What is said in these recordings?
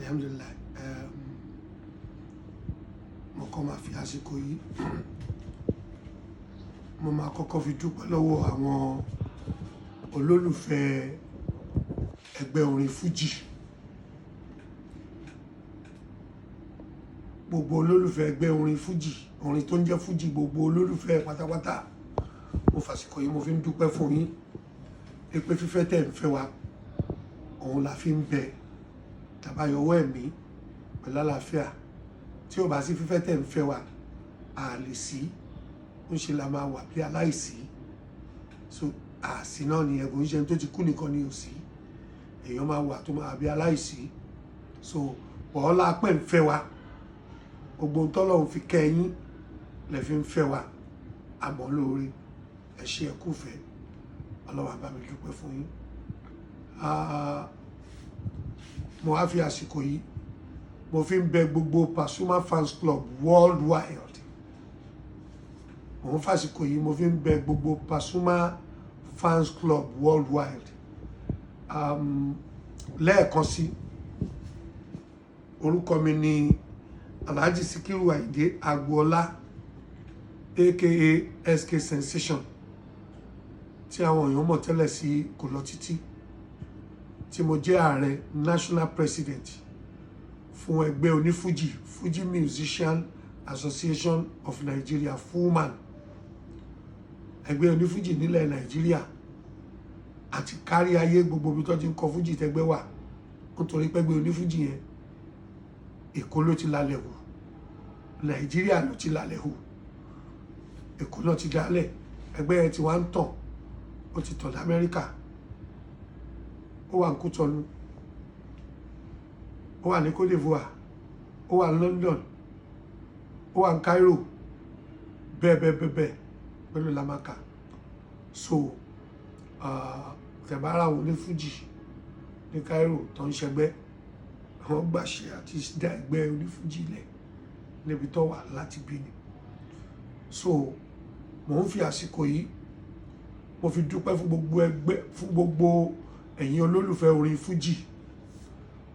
Alhamdulillah. Mo kọ́ máa fi àsìkò yìí mo máa kọ́kọ́ fi dúpẹ́ lọ́wọ́ àwọn olólùfẹ́ ẹgbẹ́ orin Fuji, gbogbo olólùfẹ́ ẹgbẹ́ orin Fuji, orin tó ń jẹ́ Fuji, gbogbo olólùfẹ́ pátápátá. Mo fàsìkò yìí mo fi ń dúpẹ́ fún yín pé fífẹ́ tẹ̀ ń fẹ́ wa òun la fi ń bẹ tàbáyọwọ́ ẹ̀mí pẹ̀lú àlàáfíà. Tí ò bá sí fífẹ́ tẹ̀ ń fẹ́ wa, a lè sí, ń ṣe la máa wà bí aláìsí. So àsí náà ni ẹ̀bùn iṣẹ́ tó ti kú nìkan ni ò sí, èèyàn máa wà tó máa bí aláìsí. So wọ́ọ́lá pẹ́ ń fẹ́ wa, gbogbo tọ́lọ́run fi kẹ́ yín lẹ fi ń fẹ́ wa, àmọ́ lóore ẹ ṣé ẹ kú fẹ́, Ọlọ́run á bá mi dúpẹ́ fún yín. Mo wá fi àsìkò yìí mo fi ń bẹ gbogbo Pasuma fans club worldwide. Mo ń fàsìkò yìí mo fi ń bẹ gbogbo Pasuma fans club worldwide. Lẹ́ẹ̀kan sí, orúkọ mi ni Alhaji Sikiru Ayinde Agboola aka SK Sensation, tí àwọn èèyàn mọ̀ tẹ́lẹ̀ sí kò lọ títí, tí mo jẹ́ ààrẹ national president fún ẹgbẹ́ onífújì, Fuji Musician Association of Nigeria, FUMAN. Ẹgbẹ́ onífújì nílẹ̀ Nàìjíríà àti kárí ayé, gbogbo ibi tó ti ń kọ fújì tẹgbẹ́ wà, nítorí pẹ́gbẹ́ onífújì yẹn Èkó ló ti lálẹ́ hù, Nàìjíríà ló ti lálẹ́ hù. Èkó náà ti dálẹ̀, ẹgbẹ́ yẹn ti wá ń tàn, ó ti tàn l'Amẹ́ríkà, ó wà ní Kútọ́nù, ó wà ní Côte d'Ivoire, ó wà ní London, ó wà ní Cairo, bẹ́ẹ̀ pẹ̀lú lamaka. So tẹ̀bára wọn ní Fuji ní Cairo tó ń ṣẹgbẹ́, àwọn gbàṣẹ àti dá ẹgbẹ́ onífújì lẹ̀ níbi tó wà láti bí ni. So mo ń fi àsìkò yìí mo fi dúpẹ́ fún gbogbo ẹgbẹ́, fún gbogbo ẹ̀yin olólùfẹ́ orin Fuji.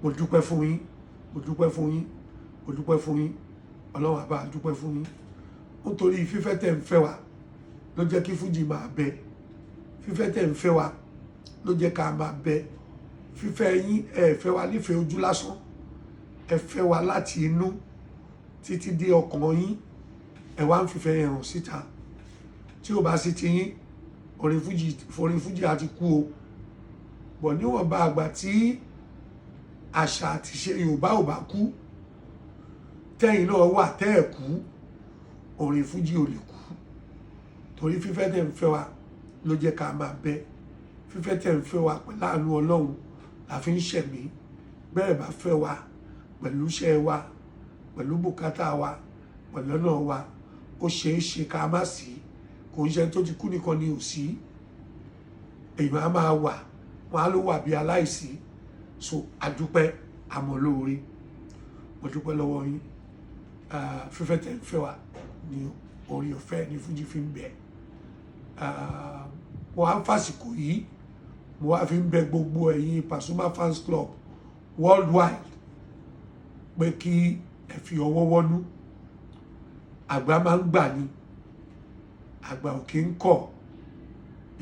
Mo dúpẹ́ fún yín, mo dúpẹ́ fún yín, mo dúpẹ́ fún yín, Ọlọ́run á bá dúpẹ́ fún yín. Nítorí fífẹ́ tẹ̀ ń fẹ́ wa ló jẹ́ kí Fuji máa bẹ, fífẹ́ tẹ̀ ń fẹ́ wa ló jẹ́ ká máa bẹ. Fífẹ́ yín, ẹ fẹ́ wa nífẹ̀ẹ́ ojú lásán, ẹ fẹ́ wa láti inú títí dé ọkàn yín, ẹ wá ń fìfẹ́ yẹn hàn síta. Tí ò bá sí ti yín, orin Fuji á ti kú o. Bọ̀ níwọ̀nba àgbà tí àṣà àti ìṣe Yorùbá ò bá kú, tẹ́yìn náà wà tẹ́ ẹ̀ kú, orin Fuji ò lè kú. Torí fífẹ́ tẹ̀ ń fẹ́ wa ló jẹ́ ká máa bẹ. Fífẹ́ tẹ̀ ń fẹ́ wa pẹ̀lú àánú Ọlọ́run la fi ń ṣẹ̀mí. Bẹ́ẹ̀ bá fẹ́ wa pẹ̀lú iṣẹ́ wa, pẹ̀lú bùkátà wa, pẹ̀lú ọ̀nà wa, ó ṣeé ṣe ká má sí. Kò ń ṣe tó ti kú nìkan ni ò sí, èèyàn á máa wà, wọn á ló wà bí aláìsí. So adúpẹ́, àmọ́ lóore, mo dúpẹ́ lọ́wọ́ yín. Fífẹ́ tẹ̀ ń fẹ́ wa ni orí ọ̀fẹ́ ní Fuji fi ń bẹ. Mo wá ń fàsìkò yìí mo wá fi ń bẹ gbogbo ẹ̀yin Pasuma fans club worldwide pé kí ẹ fi ọwọ́ wọ́nú. Àgbà máa ń gbà ni, àgbà ò kí ń kọ̀.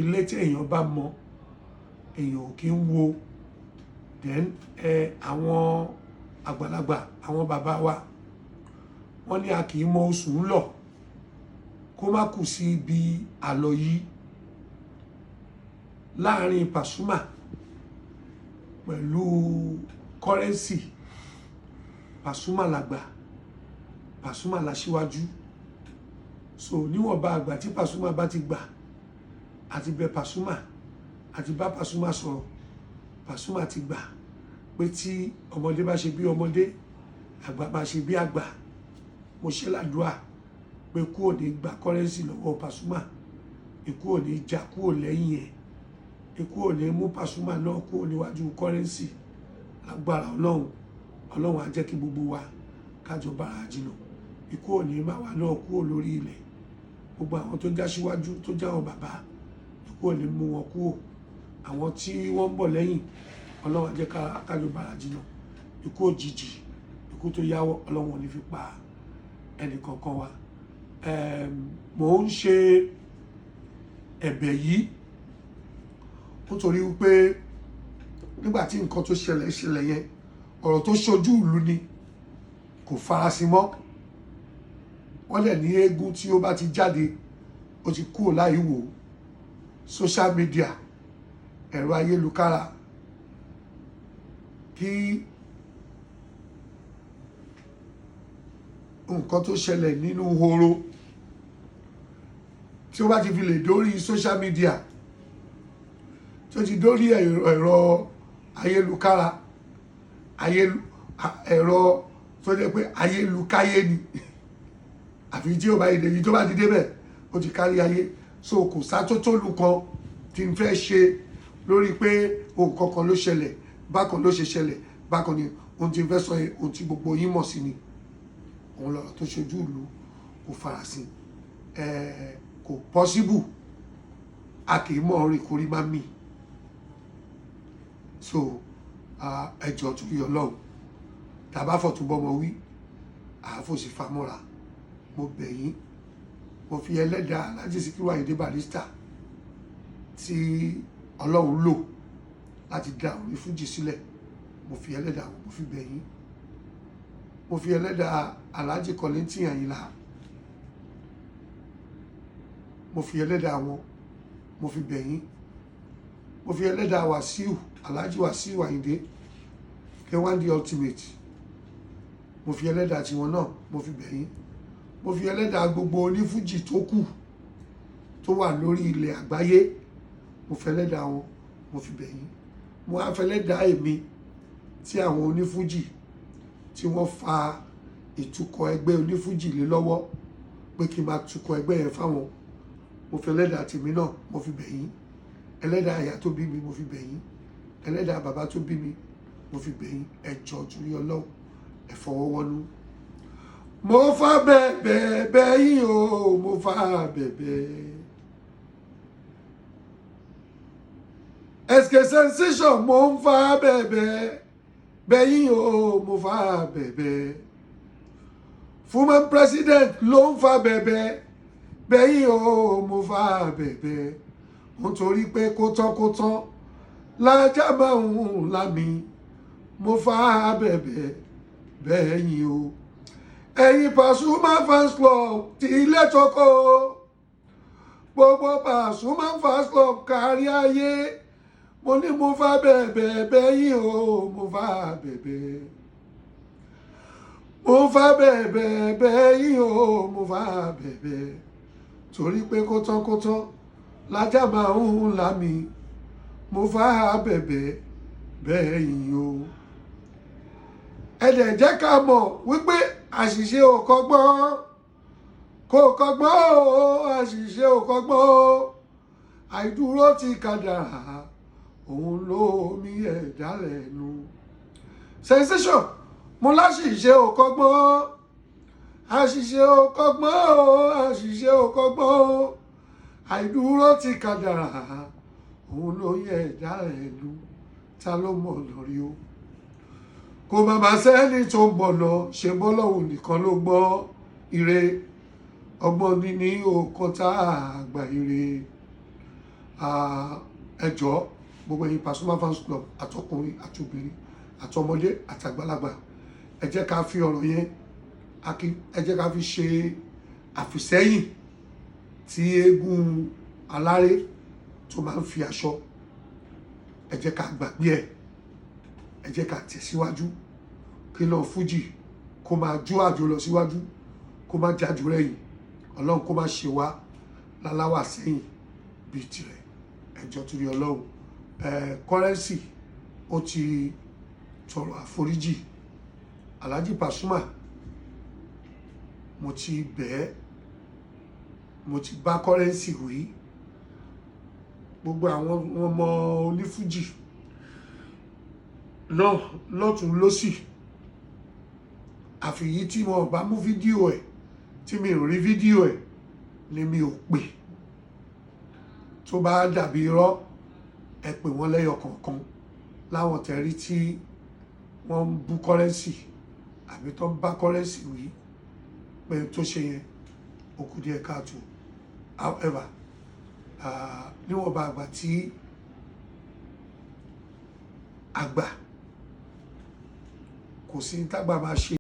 Ilé tí èèyàn bá mọ èèyàn ò kí ń wo. Then àwọn àgbàlagbà, àwọn bàbá wa, wọ́n ní a kì í mọ oṣù ń lọ kó má kù sí ibi àlọ́ yìí. Láàárín Pasuma pẹ̀lú Currency, Pasuma làgbà, Pasuma làṣíwájú. So níwọ̀nba àgbà tí Pasuma bá ti gbà àti bẹ Pasuma àti bá Pasuma sọ̀rọ̀, Pasuma ti gbà pé tí ọmọdé bá ṣe bí ọmọdé, àgbà bá ṣe bí àgbà. Mo ṣe ládùúà pé kú ò ní gba Currency lọ́wọ́ Pasuma, ikú ò ní jà kúrò lẹ́yìn ẹ̀, ikú ò ní mú Pasuma náà kúrò níwájú Currency. Lágbára Ọlọ́run, Ọlọ́run á jẹ́ kí gbogbo wa kájọ bára jìnnà. Ikú ò ní má wa náà kúrò lórí ilẹ̀. Gbogbo àwọn tó já síwájú, tó já wọn bàbá, ikú ò ní mú wọn kúrò. Àwọn tí wọ́n ń bọ̀ lẹ́yìn, Ọlọ́run á jẹ́ kájọ bára jìnnà. ikú òjijì ikú tó yáwọ́ Ọlọ́run ò ní fi pa ẹnì kankan wa. Mò ń ṣe ẹ̀bẹ̀ yìí nítorí wípé nígbà tí nǹkan tó ṣẹlẹ̀ yẹn ọ̀rọ̀ tó ṣojú ìlú ni kò farasin mọ́. Wọ́n dẹ̀ ní eégún tí ó bá ti jáde ó ti kúrò láì wò. Social media, ẹ̀rọ ayélujára, kí nǹkan tó ṣẹlẹ̀ nínú horo tí ó bá ti fi lè dórí social media, tí ó ti dórí ẹ̀rọ ayélujára, ẹ̀rọ tó jẹ́ pé ayélukáyé ni, àfi tí ó bá ìdèjì tó bá ti débẹ̀ ó ti kárí ayé. So kò sátótólù kan tí n fẹ́ ṣe lórí pé ohun kankan ló ṣẹlẹ̀, bákan ló ṣe ṣẹlẹ̀, bákan ni ohun tí n fẹ́ sọ yẹn ohun tí gbogbo yín mọ̀ sí ni. Òun lọ̀rọ̀ tó ṣojú ìlú kò farasin. Kò possible, a kì í mọ̀ orin kórí má mì. So ẹjọ́ torí Ọlọ́run, tàbá fọ̀túnbọ́mọ wí àáfòsí famọ́ra. Mo bẹ̀ yín, mo fi ẹlẹ́dàá Alhaji Sikiru Ayinde Barrister tí Ọlọ́run lò láti dá orí Fuji sílẹ̀, mo fi ẹlẹ́dàá wọn mo fi bẹ̀ yín. Mo fi ẹlẹ́dàá Alhaji Kollington Ayinla, mo fi ẹlẹ́dàá wọn mo fi bẹ̀ yín. Mo fi ẹlẹ́dàá Wasiu, Alhaji Wasiu Ayinde K1 the Ultimate, mo fi ẹlẹ́dàá tiwọn náà mo fi bẹ̀ yín. Mo fi ẹlẹ́dàá gbogbo onífújì tó kù tó wà lórí ilẹ̀ àgbáyé, mo fi ẹlẹ́dàá wọn mo fi bẹ̀ yín. Mo á fẹ́ ẹlẹ́dàá èmi tí àwọn onífújì tí wọ́n fa ìtukọ̀ ẹgbẹ́ onífújì lé lọ́wọ́ pé kí n máa tukọ̀ ẹgbẹ́ yẹn fáwọn. Mo fi ẹlẹ́dàá tèmi náà mo fi bẹ̀ yín. Ẹlẹ́dàá ìyá tó bí mi mo fi bẹ̀ yín. Ẹlẹ́dàá bàbá tó bí mi mo fi bẹ̀ yín. Ẹ jọ̀ọ́ torí Ọlọ́run, ẹ fọwọ́ wọnú. Mo fa bẹ̀bẹ̀ bẹ̀ yín o, mo fa bẹ̀bẹ̀. SK Sensation, mo ń fa bẹ̀bẹ̀ bẹ̀ yín o, mo fa bẹ̀bẹ̀. FUMAN president ló ń fa bẹ̀bẹ̀ bẹ̀ yín o, mo fa bẹ̀bẹ̀. Nítorí pé kótán lájà máa ń lámì, mo fa bẹ̀bẹ̀ bẹ̀ yín o. Ẹ̀yin Pasuma fans club ti ilé tóko, gbogbo Pasuma fans club kárí ayé, mo ní mo fa bẹ̀bẹ̀ bẹ̀ yín o, mo fa bẹ̀bẹ̀. Mo fa bẹ̀bẹ̀ bẹ̀ yín o, mo fa bẹ̀bẹ̀. Torí pé kótán lájà máa ń lámì, mo fa bẹ̀bẹ̀ bẹ̀ yín o. Ẹ dẹ̀ jẹ́ ká mọ̀ wípé àṣìṣe ò kọ́gbọ́n, kò kọ́gbọ́n o, àṣìṣe ò kọ́gbọ́n o. Àìdúró ti kádàrá, òun ló mi ẹ̀dá lẹ́nu. Sensation, mo láṣìṣe ò kọ́gbọ́n, àṣìṣe ò kọ́gbọ́n o, àṣìṣe ò kọ́gbọ́n o. Àìdúró ti kádàrá, òun ló yẹ ẹ̀dá lẹ́nu. Ta ló mọ̀ lórí o? Kò bàbá sẹ́ni tó ń bọ̀nà, ṣe bọ́lọ́hùn nìkan ló gbọ́ ire. Ọgbọ́n ní òkan tá àgbà ire. Ẹ jọ̀ọ́ gbogbo ẹ̀yin Pasuma fans club, àtọkùnrin àtobìnrin àtọmọdé àtàgbàlagbà, ẹ jẹ́ ká fi ọ̀rọ̀ yẹn, ẹ jẹ́ ká fi ṣe àfìsẹ́yìn tí eégún aláré tó máa ń fi aṣọ. Ẹ jẹ́ ká gbàgbé ẹ̀, ẹ jẹ́ ká tẹ̀síwájú, kí lọ Fuji kó máa jó àjò lọ síwájú, kó má jájú rẹ̀yìn. Ọlọ́run kó má ṣe wá láláwà sẹ́yìn bíi tirẹ̀. Ẹ jọ̀ọ́ torí Ọlọ́run. Currency ó ti tọrọ àforíjì. Alhaji Pasuma, mo ti bẹ̀ ẹ́, mo ti bá Currency wí. Gbogbo àwọn ọmọ onífújì náà lọ́tún lọ́sì, àfi yìí tí mo bá mú fídíò ẹ̀, tí mi ò rí fídíò ẹ̀ ni mi ò pè. Tó bá dàbí irọ́, ẹ pè wọ́n lẹ́yọ kọ̀ọ̀kan láwọn tẹ̀rí tí wọ́n ń bú Currency àbí tó ń bá Currency wí pé tó ṣe yẹn ó kù díẹ̀ káàtó. However níwọ̀nba àgbà tí àgbà kò sí ní tágbà máa ṣe